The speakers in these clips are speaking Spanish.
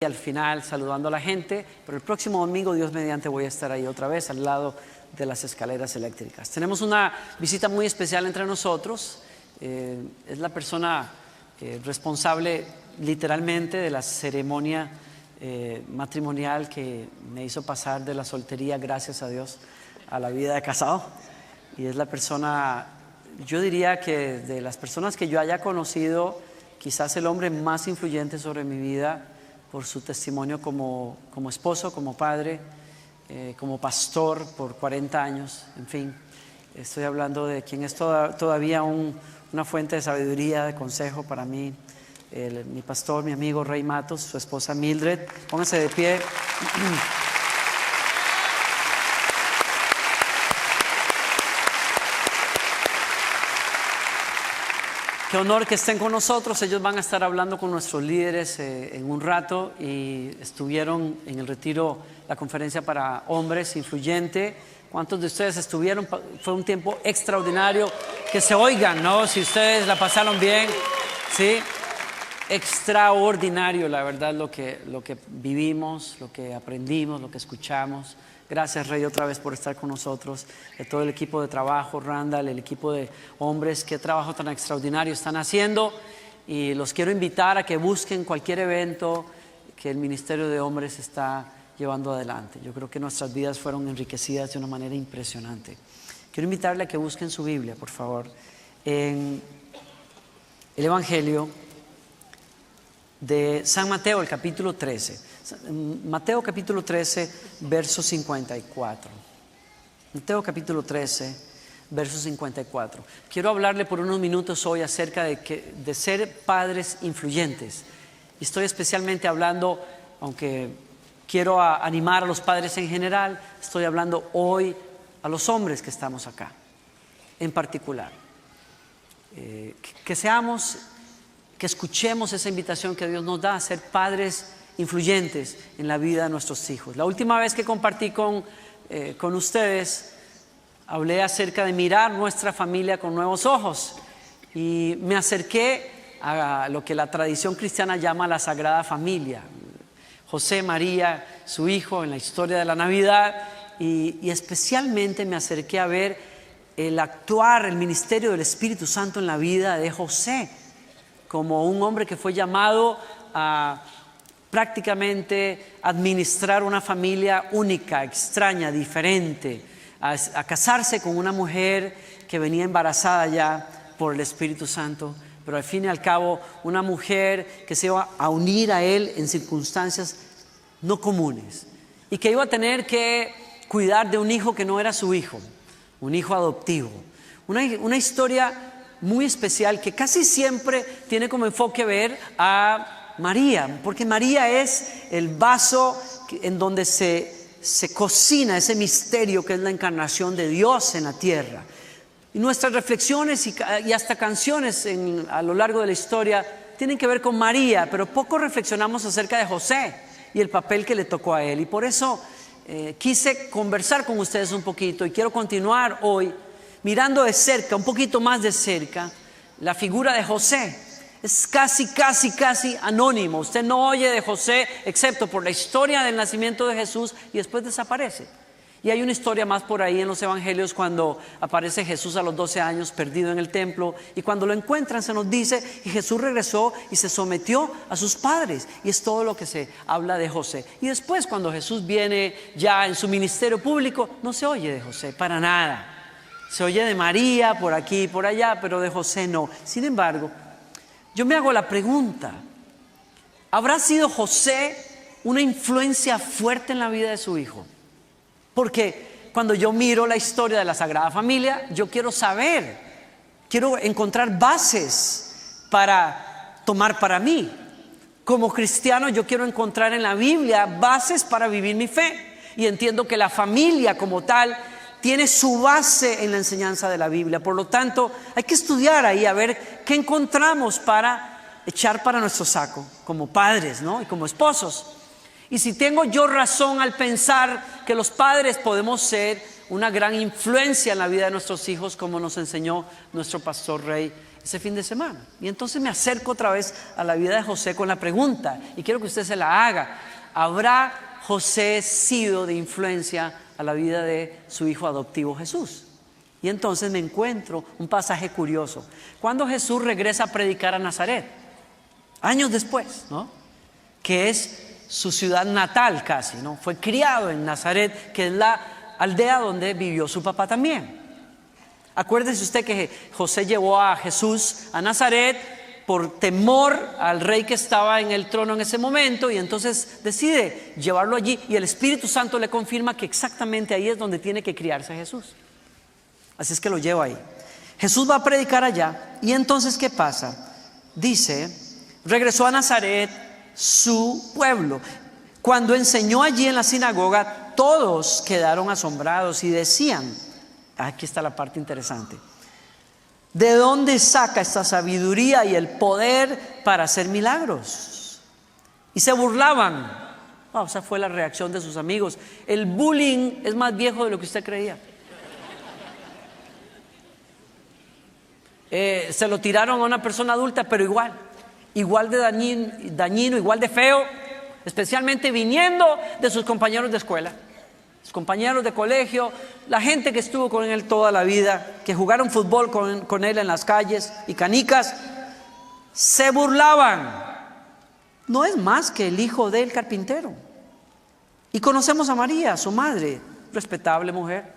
al final saludando a la gente, pero el próximo domingo, Dios mediante, voy a estar ahí otra vez al lado de las escaleras eléctricas. Tenemos una visita muy especial entre nosotros. Es la persona responsable literalmente de la ceremonia matrimonial que me hizo pasar de la soltería, gracias a Dios, a la vida de casado. Y es la persona, yo diría que de las personas que yo haya conocido, quizás el hombre más influyente sobre mi vida por su testimonio como esposo, como padre, como pastor por 40 años, en fin. Estoy hablando de quien es todavía una fuente de sabiduría, de consejo para mí, mi pastor, mi amigo Rey Matos, su esposa Mildred. Pónganse de pie. Qué honor que estén con nosotros. Ellos van a estar hablando con nuestros líderes en un rato, y estuvieron en el retiro, la conferencia para hombres influyente. ¿Cuántos de ustedes estuvieron? Fue un tiempo extraordinario. Que se oigan, ¿no? Si ustedes la pasaron bien, ¿sí? Extraordinario, la verdad, lo que vivimos, lo que aprendimos, lo que escuchamos. Gracias, Rey, otra vez por estar con nosotros, de todo el equipo de trabajo, Randall, el equipo de hombres, qué trabajo tan extraordinario están haciendo. Y los quiero invitar a que busquen cualquier evento que el Ministerio de Hombres está llevando adelante. Yo creo que nuestras vidas fueron enriquecidas de una manera impresionante. Quiero invitarle a que busquen su Biblia, por favor, en el Evangelio de San Mateo, el capítulo 13. Mateo capítulo 13, verso 54. Mateo capítulo 13, verso 54. Quiero hablarle por unos minutos hoy acerca de ser padres influyentes. Y estoy especialmente hablando, aunque quiero animar a los padres en general, estoy hablando hoy a los hombres que estamos acá, en particular. Que escuchemos esa invitación que Dios nos da a ser padres influyentes en la vida de nuestros hijos. La última vez que compartí con ustedes, hablé acerca de mirar nuestra familia con nuevos ojos, y me acerqué a lo que la tradición cristiana llama la Sagrada Familia. José, María, su hijo en la historia de la Navidad, y especialmente me acerqué a ver el actuar, el ministerio del Espíritu Santo en la vida de José, como un hombre que fue llamado a prácticamente administrar una familia única, extraña, diferente, a casarse con una mujer que venía embarazada ya por el Espíritu Santo, pero al fin y al cabo una mujer que se iba a unir a él en circunstancias no comunes, y que iba a tener que cuidar de un hijo que no era su hijo, un hijo adoptivo. Una historia muy especial que casi siempre tiene como enfoque ver a María, porque María es el vaso en donde se cocina ese misterio que es la encarnación de Dios en la tierra. Y nuestras reflexiones y hasta canciones a lo largo de la historia tienen que ver con María, pero poco reflexionamos acerca de José y el papel que le tocó a él. Y por eso quise conversar con ustedes un poquito, y quiero continuar hoy mirando de cerca, un poquito más de cerca, la figura de José. Es casi anónimo. Usted no oye de José excepto por la historia del nacimiento de Jesús, y después desaparece. Y hay una historia más por ahí en los evangelios, cuando aparece Jesús a los 12 años perdido en el templo, y cuando lo encuentran se nos dice que Jesús regresó y se sometió a sus padres, y es todo lo que se habla de José. Y después, cuando Jesús viene ya en su ministerio público, no se oye de José para nada. Se oye de María por aquí y por allá, pero de José no. Sin embargo, yo me hago la pregunta: ¿habrá sido José una influencia fuerte en la vida de su hijo? Porque cuando yo miro la historia de la Sagrada Familia, yo quiero saber, quiero encontrar bases para tomar para mí. Como cristiano, yo quiero encontrar en la Biblia bases para vivir mi fe, y entiendo que la familia como tal tiene su base en la enseñanza de la Biblia. Por lo tanto, hay que estudiar ahí a ver qué encontramos para echar para nuestro saco como padres, ¿no? Y como esposos. Y si tengo yo razón al pensar que los padres podemos ser una gran influencia en la vida de nuestros hijos, como nos enseñó nuestro pastor Rey ese fin de semana. Y entonces me acerco otra vez a la vida de José con la pregunta, y quiero que usted se la haga: ¿habrá José sido de influencia a la vida de su hijo adoptivo Jesús? Y entonces me encuentro un pasaje curioso. Cuando Jesús regresa a predicar a Nazaret, años después, ¿no?, que es su ciudad natal casi, ¿no? Fue criado en Nazaret, que es la aldea donde vivió su papá también. Acuérdese usted que José llevó a Jesús a Nazaret por temor al rey que estaba en el trono en ese momento, y entonces decide llevarlo allí, y el Espíritu Santo le confirma que exactamente ahí es donde tiene que criarse Jesús. Así es que lo lleva ahí. Jesús va a predicar allá, y entonces ¿qué pasa? Dice, regresó a Nazaret, su pueblo. Cuando enseñó allí en la sinagoga, todos quedaron asombrados y decían, aquí está la parte interesante: ¿de dónde saca esta sabiduría y el poder para hacer milagros? Y se burlaban. Esa fue la reacción de sus amigos. El bullying es más viejo de lo que usted creía. Se lo tiraron a una persona adulta, pero igual de dañino, igual de feo, especialmente viniendo de sus compañeros de escuela, sus compañeros de colegio, la gente que estuvo con él toda la vida, que jugaron fútbol con él en las calles y canicas. Se burlaban. No es más que el hijo del carpintero. Y conocemos a María, su madre, respetable mujer,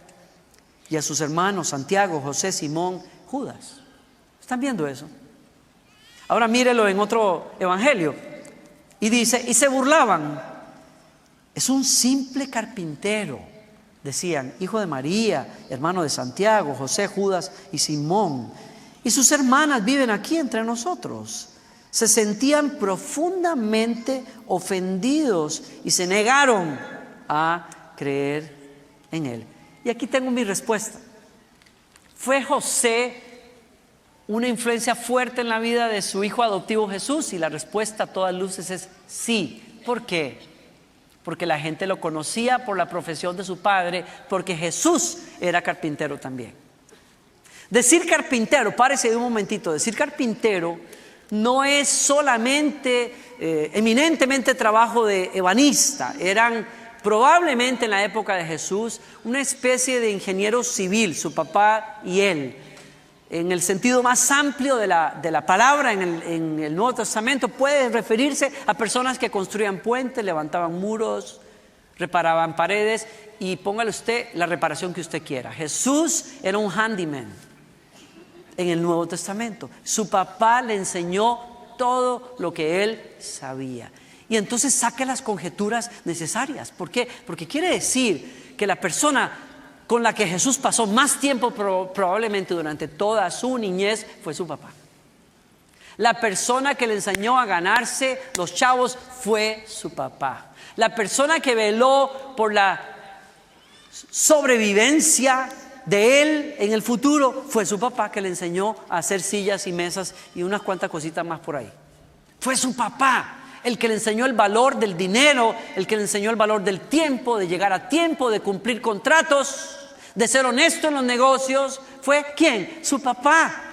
y a sus hermanos Santiago, José, Simón, Judas. ¿Están viendo eso? Ahora mírelo en otro evangelio. Y dice, y se burlaban. Es un simple carpintero, decían, hijo de María, hermano de Santiago, José, Judas y Simón. Y sus hermanas viven aquí entre nosotros. Se sentían profundamente ofendidos y se negaron a creer en él. Y aquí tengo mi respuesta. ¿Fue José una influencia fuerte en la vida de su hijo adoptivo Jesús? Y la respuesta a todas luces es sí. ¿Por qué? Porque la gente lo conocía por la profesión de su padre, porque Jesús era carpintero también. Decir carpintero, párese de un momentito, decir carpintero no es solamente, eminentemente trabajo de ebanista. Eran probablemente en la época de Jesús una especie de ingeniero civil, su papá y él. En el sentido más amplio de la palabra en el Nuevo Testamento, puede referirse a personas que construían puentes, levantaban muros, reparaban paredes, y póngale usted la reparación que usted quiera. Jesús era un handyman en el Nuevo Testamento. Su papá le enseñó todo lo que él sabía. Y entonces saque las conjeturas necesarias. ¿Por qué? Porque quiere decir que la persona con la que Jesús pasó más tiempo probablemente durante toda su niñez fue su papá. La persona que le enseñó a ganarse los chavos fue su papá. La persona que veló por la sobrevivencia de él en el futuro fue su papá, que le enseñó a hacer sillas y mesas y unas cuantas cositas más por ahí. Fue su papá el que le enseñó el valor del dinero, el que le enseñó el valor del tiempo, de llegar a tiempo, de cumplir contratos, de ser honesto en los negocios. ¿Fue quién? Su papá.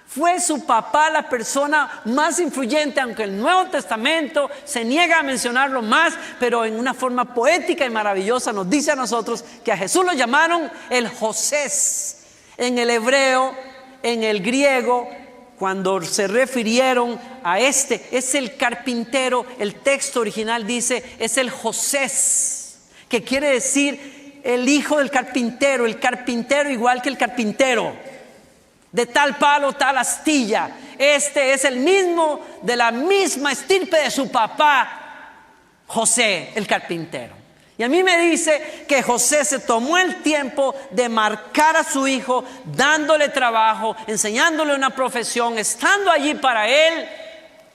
Fue su papá la persona más influyente, aunque el Nuevo Testamento se niega a mencionarlo más, pero en una forma poética y maravillosa nos dice a nosotros que a Jesús lo llamaron el Josés. En el hebreo, en el griego, cuando se refirieron a este, es el carpintero. El texto original dice, es el Josés, que quiere decir el hijo del carpintero, el carpintero igual que el carpintero. De tal palo, tal astilla. Este es el mismo, de la misma estirpe de su papá, José, el carpintero. Y a mí me dice que José se tomó el tiempo de marcar a su hijo, dándole trabajo, enseñándole una profesión, estando allí para él,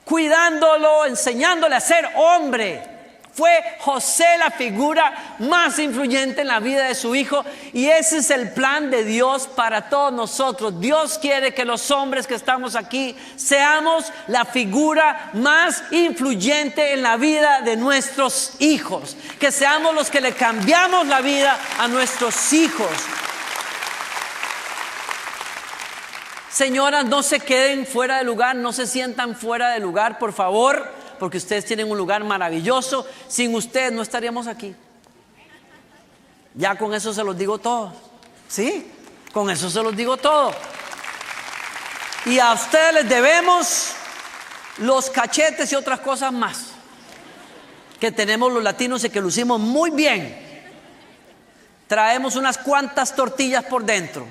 cuidándolo, enseñándole a ser hombre. Fue José la figura más influyente en la vida de su hijo, y ese es el plan de Dios para todos nosotros. Dios quiere que los hombres que estamos aquí seamos la figura más influyente en la vida de nuestros hijos, que seamos los que le cambiamos la vida a nuestros hijos. Señoras, no se queden fuera de lugar, no se sientan fuera de lugar, por favor, porque ustedes tienen un lugar maravilloso. Sin ustedes no estaríamos aquí. Ya con eso se los digo todo. ¿Sí? Con eso se los digo todo. Y a ustedes les debemos los cachetes y otras cosas más que tenemos los latinos y que lucimos muy bien. Traemos unas cuantas tortillas por dentro,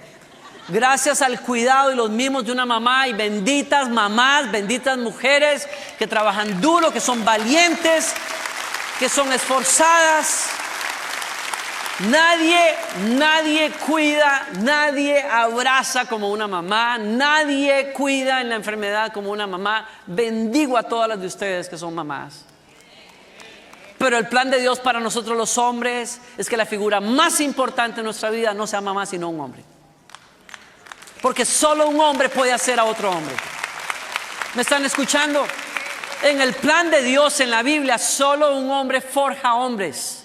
gracias al cuidado y los mimos de una mamá. Y benditas mamás, benditas mujeres que trabajan duro, que son valientes, que son esforzadas. Nadie cuida, nadie abraza como una mamá, nadie cuida en la enfermedad como una mamá. Bendigo a todas las de ustedes que son mamás. Pero el plan de Dios para nosotros los hombres es que la figura más importante en nuestra vida no sea mamá, sino un hombre. Porque solo un hombre puede hacer a otro hombre. ¿Me están escuchando? En el plan de Dios en la Biblia, solo un hombre forja hombres.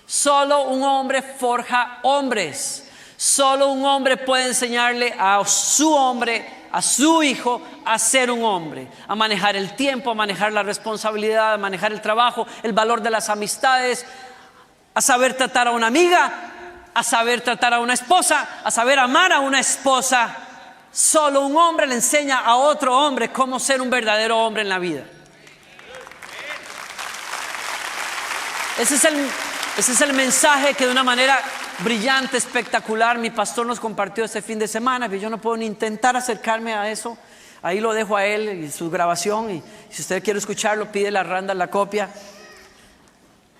Solo un hombre forja hombres. Solo un hombre puede enseñarle a su hombre, a su hijo, a ser un hombre, a manejar el tiempo, a manejar la responsabilidad, a manejar el trabajo, el valor de las amistades, a saber tratar a una amiga, a saber tratar a una esposa, a saber amar a una esposa. Solo un hombre le enseña a otro hombre cómo ser un verdadero hombre en la vida. Ese es el mensaje que de una manera brillante, espectacular, mi pastor nos compartió este fin de semana. Yo no puedo ni intentar acercarme a eso. Ahí lo dejo a él y su grabación. Y si usted quiere escucharlo, pide la randa, la copia.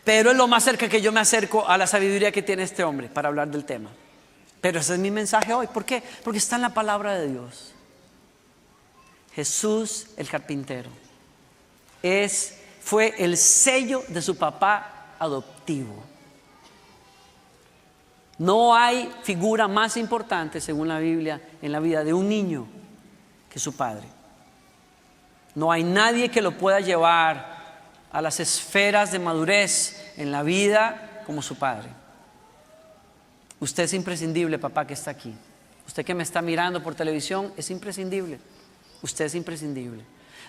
Pero es lo más cerca que yo me acerco a la sabiduría que tiene este hombre para hablar del tema. Pero ese es mi mensaje hoy. ¿Por qué? Porque está en la palabra de Dios. Jesús el carpintero fue el sello de su papá adoptivo. No hay figura más importante, según la Biblia, en la vida de un niño que su padre. No hay nadie que lo pueda llevar a las esferas de madurez en la vida como su padre. Usted es imprescindible, papá, que está aquí. Usted que me está mirando por televisión es imprescindible. Usted es imprescindible.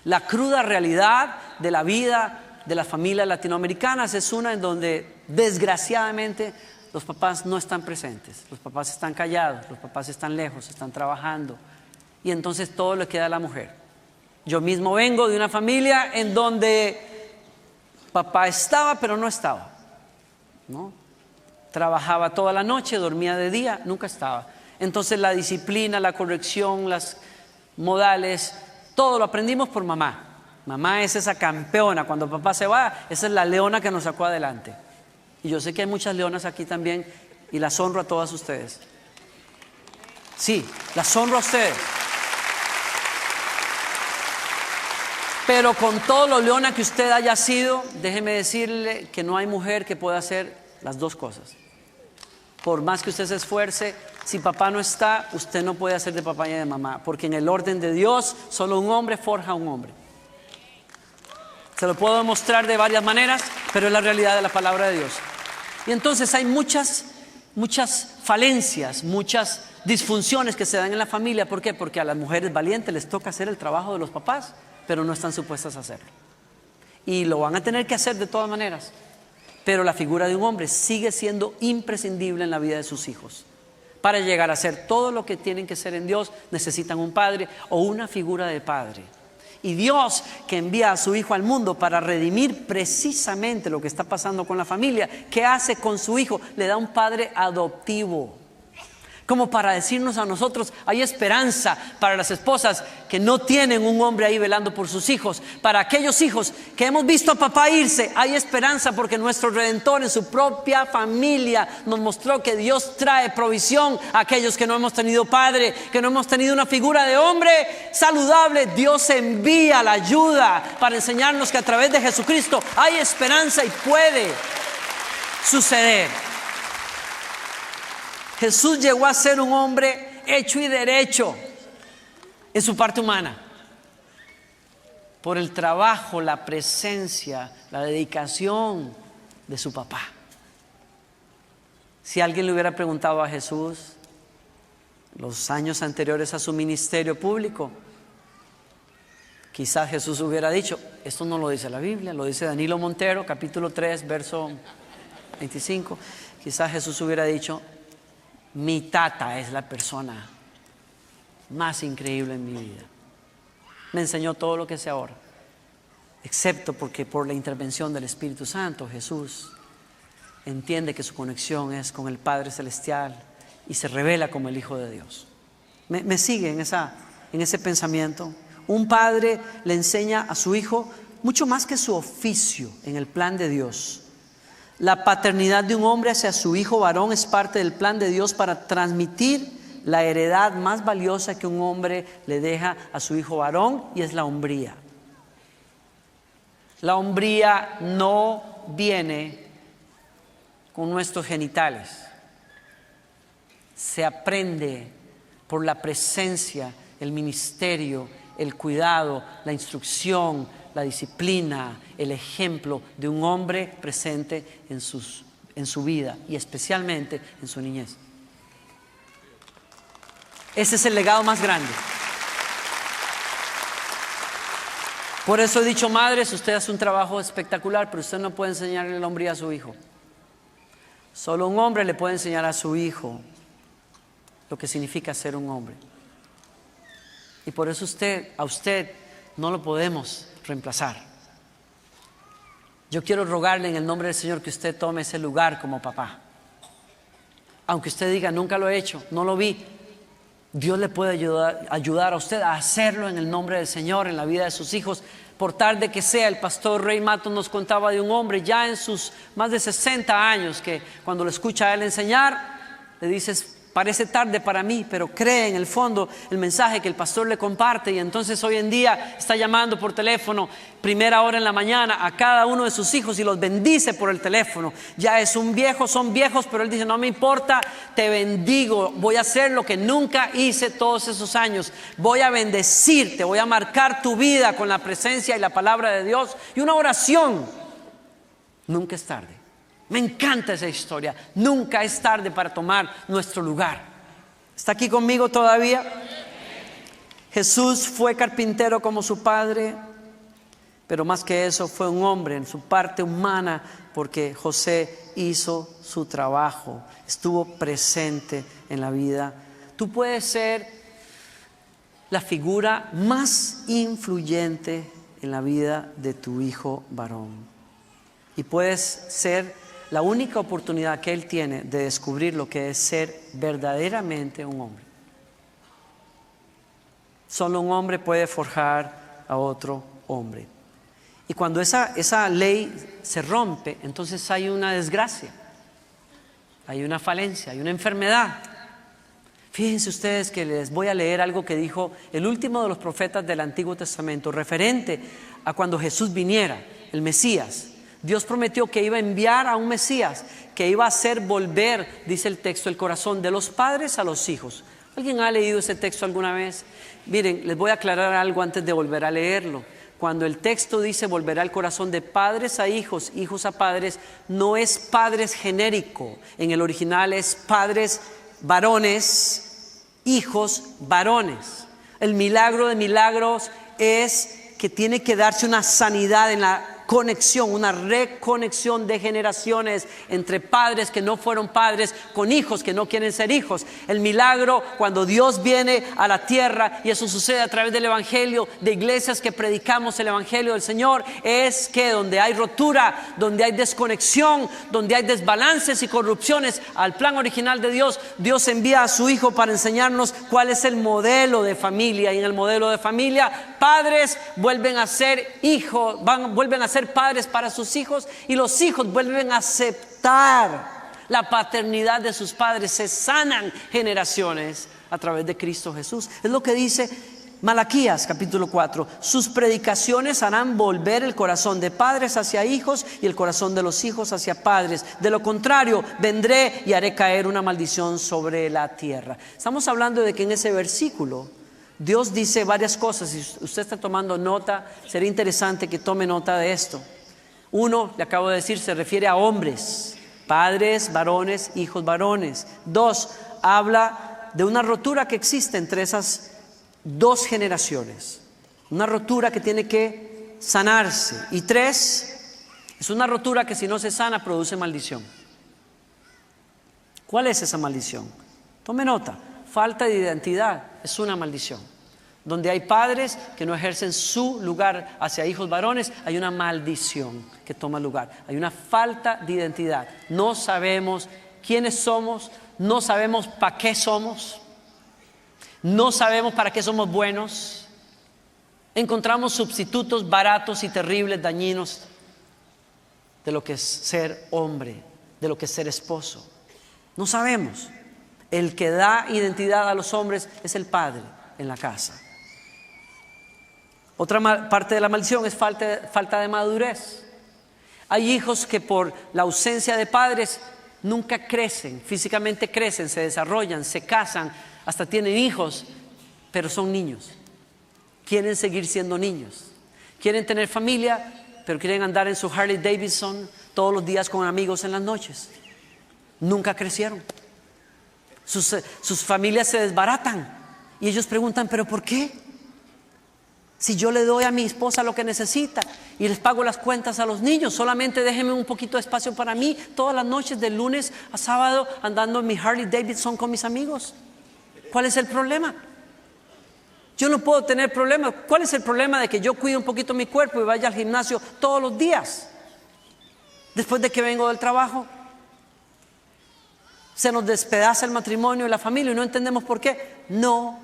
La cruda realidad de la vida de las familias latinoamericanas es una en donde desgraciadamente los papás no están presentes, los papás están callados, los papás están lejos, están trabajando, y entonces todo le queda a la mujer. Yo mismo vengo de una familia en donde papá estaba pero no estaba, ¿no? Trabajaba toda la noche, dormía de día, nunca estaba. Entonces la disciplina, la corrección, las modales, todo lo aprendimos por mamá. Mamá es esa campeona. Cuando papá se va, esa es la leona que nos sacó adelante. Y yo sé que hay muchas leonas aquí también, y las honro a todas ustedes. Sí, las honro a ustedes. Pero con todo lo leona que usted haya sido, déjeme decirle que no hay mujer que pueda hacer las dos cosas. Por más que usted se esfuerce, si papá no está, usted no puede hacer de papá y de mamá. Porque en el orden de Dios, solo un hombre forja a un hombre. Se lo puedo demostrar de varias maneras, pero es la realidad de la palabra de Dios. Y entonces hay muchas falencias, muchas disfunciones que se dan en la familia. ¿Por qué? Porque a las mujeres valientes les toca hacer el trabajo de los papás, pero no están supuestas a hacerlo. Y lo van a tener que hacer de todas maneras. Pero la figura de un hombre sigue siendo imprescindible en la vida de sus hijos. Para llegar a ser todo lo que tienen que ser en Dios, necesitan un padre o una figura de padre. Y Dios, que envía a su hijo al mundo para redimir precisamente lo que está pasando con la familia, ¿qué hace con su hijo? Le da un padre adoptivo. Como para decirnos a nosotros, hay esperanza para las esposas que no tienen un hombre ahí velando por sus hijos. Para aquellos hijos que hemos visto a papá irse, hay esperanza porque nuestro Redentor en su propia familia nos mostró que Dios trae provisión a aquellos que no hemos tenido padre, que no hemos tenido una figura de hombre saludable. Dios envía la ayuda para enseñarnos que a través de Jesucristo hay esperanza y puede suceder. Jesús llegó a ser un hombre hecho y derecho en su parte humana, por el trabajo, la presencia, la dedicación de su papá. Si alguien le hubiera preguntado a Jesús, los años anteriores a su ministerio público, quizás Jesús hubiera dicho, esto no lo dice la Biblia, lo dice Danilo Montero, capítulo 3, verso 25. Quizás Jesús hubiera dicho, mi tata es la persona más increíble en mi vida. Me enseñó todo lo que sé ahora, excepto porque por la intervención del Espíritu Santo Jesús entiende que su conexión es con el Padre Celestial y se revela como el Hijo de Dios. ¿Me sigue en ese pensamiento? Un padre le enseña a su hijo mucho más que su oficio en el plan de Dios. La paternidad de un hombre hacia su hijo varón es parte del plan de Dios para transmitir la heredad más valiosa que un hombre le deja a su hijo varón, y es la hombría. La hombría no viene con nuestros genitales. Se aprende por la presencia, el ministerio, el cuidado, la instrucción, la disciplina, el ejemplo de un hombre presente en su vida y especialmente en su niñez. Ese es el legado más grande. Por eso he dicho, madres, usted hace un trabajo espectacular, pero usted no puede enseñarle la hombría a su hijo. Solo un hombre le puede enseñar a su hijo lo que significa ser un hombre. Y por eso a usted no lo podemos reemplazar. Yo quiero rogarle en el nombre del Señor que usted tome ese lugar como papá. Aunque usted diga, nunca lo he hecho, no lo vi, Dios le puede ayudar a usted a hacerlo en el nombre del Señor, en la vida de sus hijos. Por tarde que sea, el pastor Rey Matos nos contaba de un hombre ya en sus más de 60 años que cuando lo escucha a él enseñar, le dices, parece tarde para mí, pero cree en el fondo el mensaje que el pastor le comparte, y entonces hoy en día está llamando por teléfono, primera hora en la mañana, a cada uno de sus hijos y los bendice por el teléfono. Ya es un viejo, son viejos, pero él dice, no me importa, te bendigo, voy a hacer lo que nunca hice todos esos años, voy a bendecirte, voy a marcar tu vida con la presencia y la palabra de Dios y una oración. Nunca es tarde. Me encanta esa historia. Nunca es tarde para tomar nuestro lugar. ¿Está aquí conmigo todavía? Jesús fue carpintero como su padre, pero más que eso fue un hombre en su parte humana, porque José hizo su trabajo, estuvo presente en la vida. Tú puedes ser la figura más influyente en la vida de tu hijo varón, y puedes ser la única oportunidad que él tiene de descubrir lo que es ser verdaderamente un hombre. Solo un hombre puede forjar a otro hombre. Y cuando esa ley se rompe, entonces hay una desgracia, hay una falencia, hay una enfermedad. Fíjense ustedes que les voy a leer algo que dijo el último de los profetas del Antiguo Testamento, referente a cuando Jesús viniera, el Mesías. Dios prometió que iba a enviar a un Mesías, que iba a hacer volver, dice el texto, el corazón de los padres a los hijos. ¿Alguien ha leído ese texto alguna vez? Miren, les voy a aclarar algo antes de volver a leerlo. Cuando el texto dice volverá el corazón de padres a hijos, hijos a padres, no es padres genérico. En el original es padres varones, hijos varones. El milagro de milagros es que tiene que darse una sanidad en la conexión, una reconexión de generaciones entre padres que no fueron padres con hijos que no quieren ser hijos. El milagro cuando Dios viene a la tierra, y eso sucede a través del evangelio, de iglesias que predicamos el evangelio del Señor, es que donde hay rotura, donde hay desconexión, donde hay desbalances y corrupciones al plan original de Dios, Dios envía a su hijo para enseñarnos cuál es el modelo de familia. Y en el modelo de familia, padres vuelven a ser hijos, vuelven a ser padres para sus hijos, y los hijos vuelven a aceptar la paternidad de sus padres. Se sanan generaciones a través de Cristo Jesús. Es lo que dice Malaquías capítulo 4. Sus predicaciones harán volver el corazón de padres hacia hijos y el corazón de los hijos hacia padres. De lo contrario, vendré y haré caer una maldición sobre la tierra. Estamos hablando de que en ese versículo Dios dice varias cosas. Si usted está tomando nota, sería interesante que tome nota de esto. Uno, le acabo de decir, se refiere a hombres, padres, varones, hijos, varones. Dos, habla de una rotura que existe entre esas dos generaciones. Una rotura que tiene que sanarse. Y 3, es una rotura que si no se sana produce maldición. ¿Cuál es esa maldición? Tome nota. Falta de identidad es una maldición. Donde hay padres que no ejercen su lugar hacia hijos varones, hay una maldición que toma lugar. Hay una falta de identidad. No sabemos quiénes somos, no sabemos para qué somos, no sabemos para qué somos buenos. Encontramos sustitutos baratos y terribles, dañinos, de lo que es ser hombre, de lo que es ser esposo. No sabemos. El que da identidad a los hombres es el padre en la casa. Otra parte de la maldición es falta de madurez. Hay hijos que por la ausencia de padres nunca crecen, físicamente crecen, se desarrollan, se casan, hasta tienen hijos, pero son niños. Quieren seguir siendo niños. Quieren tener familia, pero quieren andar en su Harley Davidson todos los días con amigos en las noches. Nunca crecieron. Sus familias se desbaratan y ellos preguntan, ¿pero por qué? Si yo le doy a mi esposa lo que necesita y les pago las cuentas a los niños, solamente déjenme un poquito de espacio para mí todas las noches de lunes a sábado andando en mi Harley Davidson con mis amigos. ¿Cuál es el problema? Yo no puedo tener problema. ¿Cuál es el problema de que yo cuide un poquito mi cuerpo y vaya al gimnasio todos los días después de que vengo del trabajo? Se nos despedaza el matrimonio y la familia y no entendemos por qué. No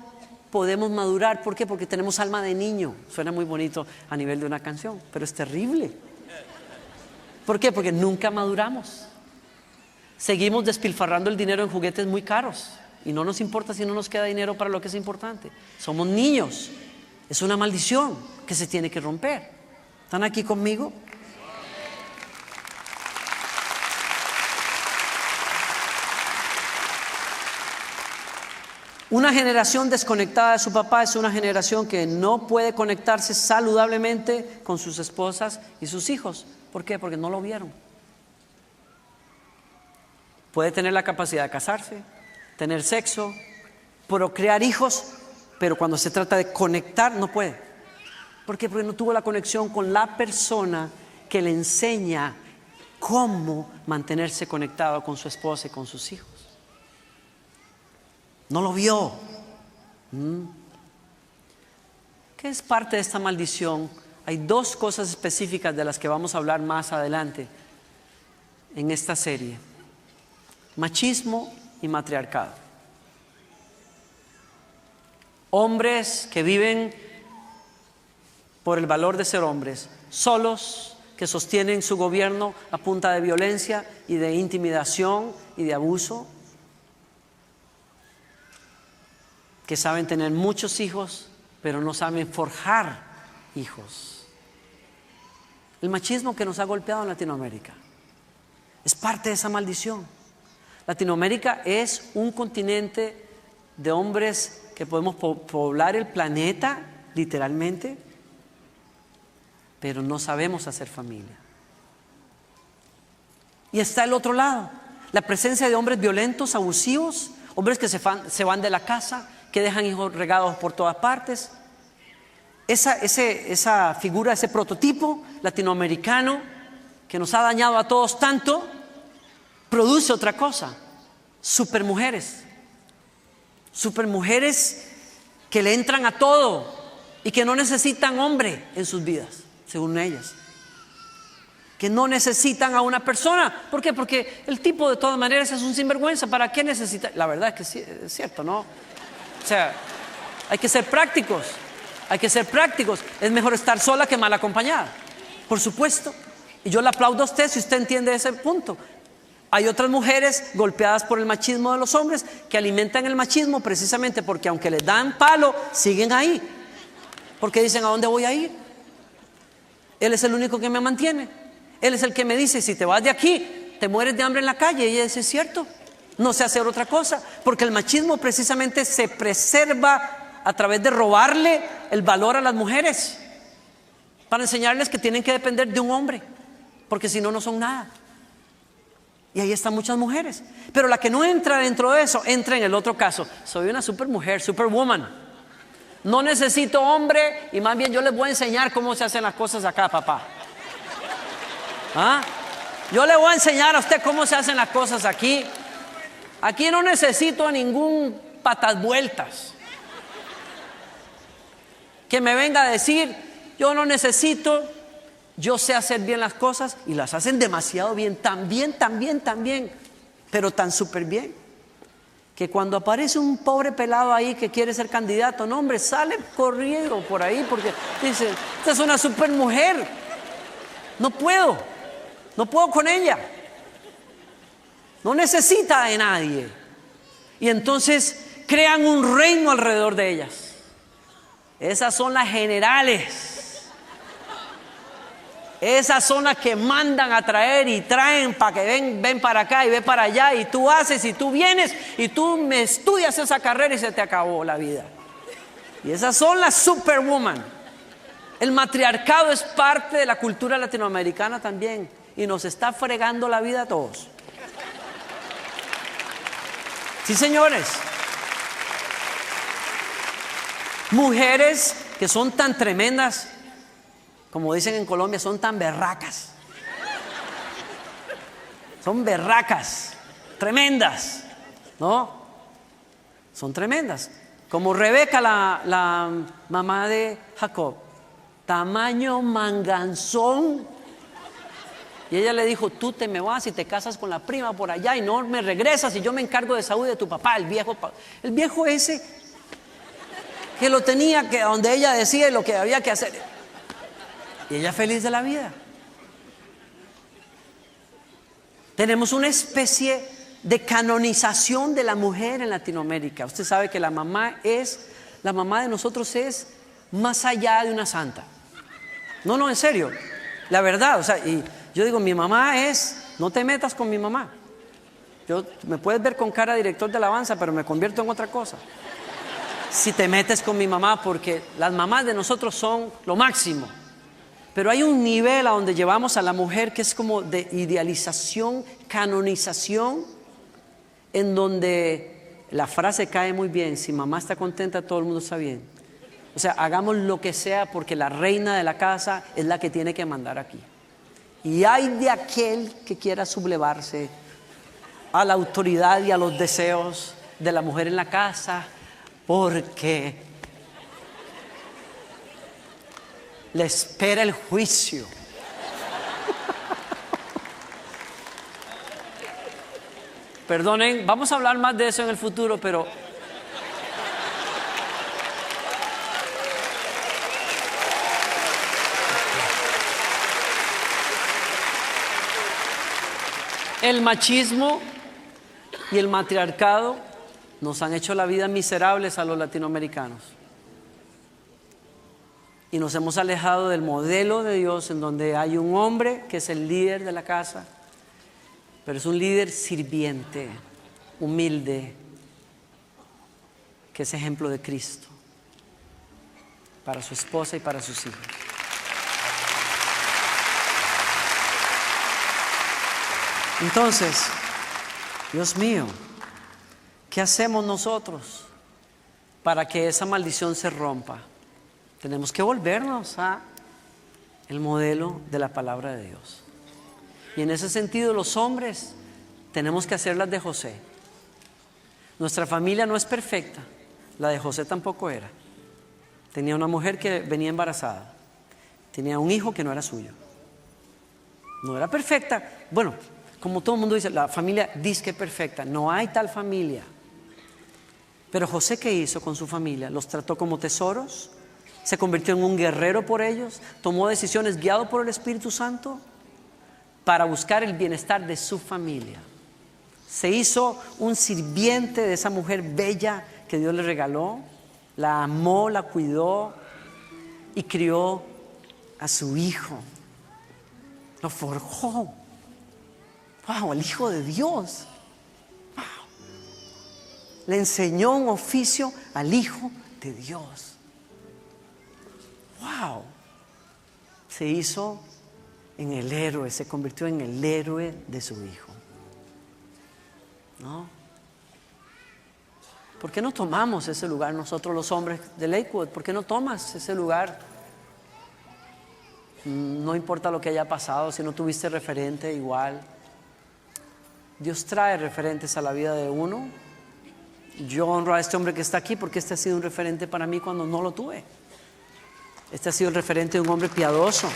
podemos madurar. ¿Por qué? Porque tenemos alma de niño. Suena muy bonito a nivel de una canción, pero es terrible. ¿Por qué? Porque nunca maduramos. Seguimos despilfarrando el dinero en juguetes muy caros y no nos importa si no nos queda dinero para lo que es importante. Somos niños. Es una maldición que se tiene que romper. ¿Están aquí conmigo? Una generación desconectada de su papá es una generación que no puede conectarse saludablemente con sus esposas y sus hijos. ¿Por qué? Porque no lo vieron. Puede tener la capacidad de casarse, tener sexo, procrear hijos, pero cuando se trata de conectar no puede. ¿Por qué? Porque no tuvo la conexión con la persona que le enseña cómo mantenerse conectado con su esposa y con sus hijos. No lo vio. ¿Qué es parte de esta maldición? Hay 2 cosas específicas de las que vamos a hablar más adelante en esta serie: machismo y matriarcado. Hombres que viven por el valor de ser hombres, solos, que sostienen su gobierno a punta de violencia y de intimidación y de abuso, que saben tener muchos hijos, pero no saben forjar hijos. El machismo que nos ha golpeado en Latinoamérica es parte de esa maldición. Latinoamérica es un continente de hombres que podemos poblar el planeta, literalmente, pero no sabemos hacer familia. Y está el otro lado, la presencia de hombres violentos, abusivos, hombres que se van de la casa, que dejan hijos regados por todas partes. Esa figura, ese prototipo latinoamericano que nos ha dañado a todos tanto, produce otra cosa: supermujeres. Supermujeres que le entran a todo y que no necesitan hombre en sus vidas, según ellas. Que no necesitan a una persona. ¿Por qué? Porque el tipo de todas maneras es un sinvergüenza. ¿Para qué necesita? La verdad es que sí, es cierto, ¿no? O sea, hay que ser prácticos. Hay que ser prácticos. Es mejor estar sola que mal acompañada, por supuesto. Y yo le aplaudo a usted si usted entiende ese punto. Hay otras mujeres golpeadas por el machismo de los hombres que alimentan el machismo precisamente porque aunque les dan palo, siguen ahí. Porque dicen: ¿a dónde voy a ir? Él es el único que me mantiene. Él es el que me dice: si te vas de aquí, te mueres de hambre en la calle. Y ella dice: es cierto, no sé hacer otra cosa. Porque el machismo precisamente se preserva a través de robarle el valor a las mujeres, para enseñarles que tienen que depender de un hombre, porque si no, no son nada. Y ahí están muchas mujeres. Pero la que no entra dentro de eso, entra en el otro caso. Soy una supermujer, superwoman. No necesito hombre y más bien yo les voy a enseñar cómo se hacen las cosas acá, papá. ¿Ah? Yo le voy a enseñar a usted cómo se hacen las cosas aquí. Aquí no necesito a ningún patas vueltas que me venga a decir, yo no necesito, yo sé hacer bien las cosas, y las hacen demasiado bien, tan bien, pero tan súper bien, que cuando aparece un pobre pelado ahí que quiere ser candidato, no hombre, sale corriendo por ahí porque dice, esta es una super mujer, no puedo con ella, no necesita de nadie, y entonces crean un reino alrededor de ellas. Esas son las generales. Esas son las que mandan a traer y traen para que ven para acá y ven para allá, y tú haces y tú vienes y tú me estudias esa carrera y se te acabó la vida. Y esas son las superwoman. El matriarcado es parte de la cultura latinoamericana también y nos está fregando la vida a todos. Sí, señores. Mujeres que son tan tremendas, como dicen en Colombia, son tan berracas. Son berracas, tremendas, ¿no? Son tremendas. Como Rebeca, la mamá de Jacob, tamaño manganzón. Y ella le dijo, tú te me vas y te casas con la prima por allá y no me regresas y yo me encargo de Saúl y de tu papá, el viejo ese que lo tenía, que donde ella decía lo que había que hacer. Y ella feliz de la vida. Tenemos una especie de canonización de la mujer en Latinoamérica. Usted sabe que la mamá de nosotros es más allá de una santa. No, en serio. La verdad, o sea, y yo digo, mi mamá no te metas con mi mamá. Me puedes ver con cara de director de alabanza, pero me convierto en otra cosa si te metes con mi mamá, porque las mamás de nosotros son lo máximo. Pero hay un nivel a donde llevamos a la mujer que es como de idealización, canonización, en donde la frase cae muy bien: si mamá está contenta, todo el mundo está bien. O sea, hagamos lo que sea porque la reina de la casa es la que tiene que mandar aquí. Y hay de aquel que quiera sublevarse a la autoridad y a los deseos de la mujer en la casa, porque le espera el juicio. Perdonen, vamos a hablar más de eso en el futuro, pero el machismo y el matriarcado nos han hecho la vida miserables a los latinoamericanos. Y nos hemos alejado del modelo de Dios, en donde hay un hombre que es el líder de la casa, pero es un líder sirviente, humilde, que es ejemplo de Cristo para su esposa y para sus hijos. Entonces, Dios mío, ¿qué hacemos nosotros para que esa maldición se rompa? Tenemos que volvernos a el modelo de la palabra de Dios. Y en ese sentido, los hombres tenemos que hacer las de José. Nuestra familia no es perfecta, la de José tampoco era. Tenía una mujer que venía embarazada, tenía un hijo que no era suyo. No era perfecta. Bueno, como todo el mundo dice, la familia dice que es perfecta. No hay tal familia. Pero José, ¿qué hizo con su familia? Los trató como tesoros, se convirtió en un guerrero por ellos, tomó decisiones guiado por el Espíritu Santo para buscar el bienestar de su familia. Se hizo un sirviente de esa mujer bella que Dios le regaló, la amó, la cuidó y crió a su hijo. Lo forjó. ¡Wow! El Hijo de Dios. ¡Wow! Le enseñó un oficio al Hijo de Dios. ¡Wow! Se hizo en el héroe, se convirtió en el héroe de su hijo. ¿no? ¿Por qué no tomamos ese lugar nosotros los hombres de Lakewood? ¿Por qué no tomas ese lugar? No importa lo que haya pasado, si no tuviste referente, igual. Dios trae referentes a la vida de uno. Yo honro a este hombre que está aquí porque este ha sido un referente para mí cuando no lo tuve. Este ha sido el referente de un hombre piadoso.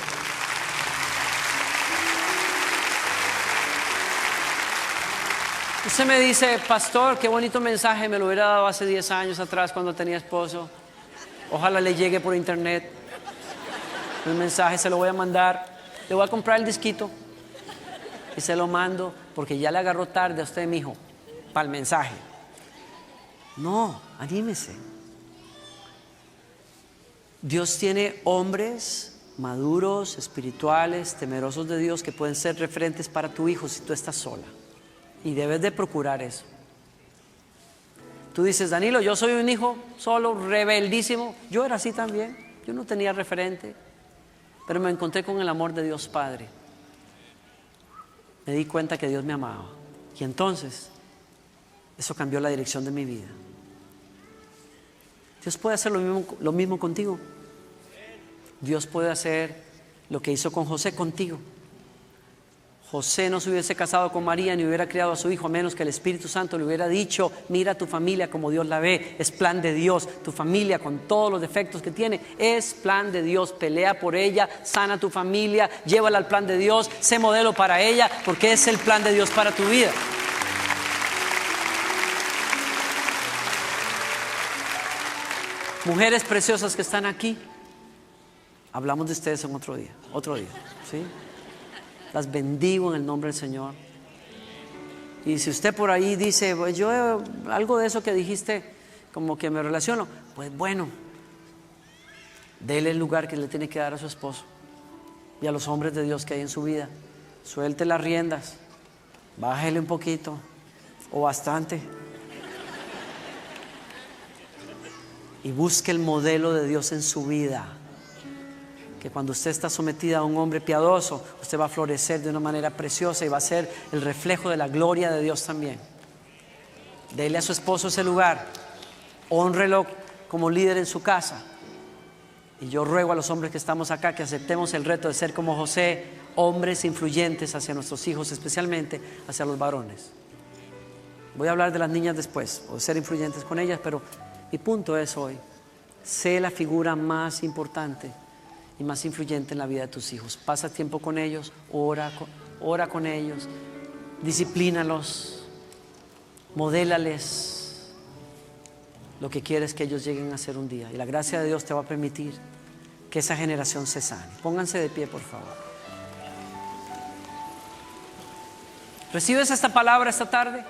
Usted me dice, pastor, qué bonito mensaje, me lo hubiera dado hace 10 años atrás cuando tenía esposo. Ojalá le llegue por internet el mensaje, se lo voy a mandar. Le voy a comprar el disquito y se lo mando porque ya le agarró tarde a usted, mijo, para el mensaje. No, anímese. Dios tiene hombres maduros, espirituales, temerosos de Dios que pueden ser referentes para tu hijo si tú estás sola. Y debes de procurar eso. Tú dices, Danilo, yo soy un hijo solo, rebeldísimo. Yo era así también. Yo no tenía referente. Pero me encontré con el amor de Dios Padre. Me di cuenta que Dios me amaba. Y entonces, eso cambió la dirección de mi vida. Dios puede hacer lo mismo contigo. Dios puede hacer lo que hizo con José contigo. José no se hubiese casado con María ni hubiera criado a su hijo a menos que el Espíritu Santo le hubiera dicho, mira a tu familia como Dios la ve, es plan de Dios. Tu familia con todos los defectos que tiene es plan de Dios. Pelea por ella, sana tu familia, llévala al plan de Dios, sé modelo para ella porque es el plan de Dios para tu vida. Mujeres preciosas que están aquí, hablamos de ustedes en otro día, ¿sí? Las bendigo en el nombre del Señor. Y si usted por ahí dice, pues yo algo de eso que dijiste, como que me relaciono, pues bueno, dele el lugar que le tiene que dar a su esposo y a los hombres de Dios que hay en su vida. Suelte las riendas, bájele un poquito o bastante y busque el modelo de Dios en su vida. Que cuando usted está sometida a un hombre piadoso, usted va a florecer de una manera preciosa y va a ser el reflejo de la gloria de Dios también. Dele a su esposo ese lugar, hónrelo como líder en su casa. Y yo ruego a los hombres que estamos acá que aceptemos el reto de ser como José, hombres influyentes hacia nuestros hijos, especialmente hacia los varones. Voy a hablar de las niñas después, o de ser influyentes con ellas, pero mi punto es hoy, sé la figura más importante y más influyente en la vida de tus hijos. Pasa tiempo con ellos, ora con ellos, disciplínalos, modélales lo que quieres que ellos lleguen a ser un día. Y la gracia de Dios te va a permitir que esa generación se sane. Pónganse de pie, por favor. ¿Recibes esta palabra esta tarde?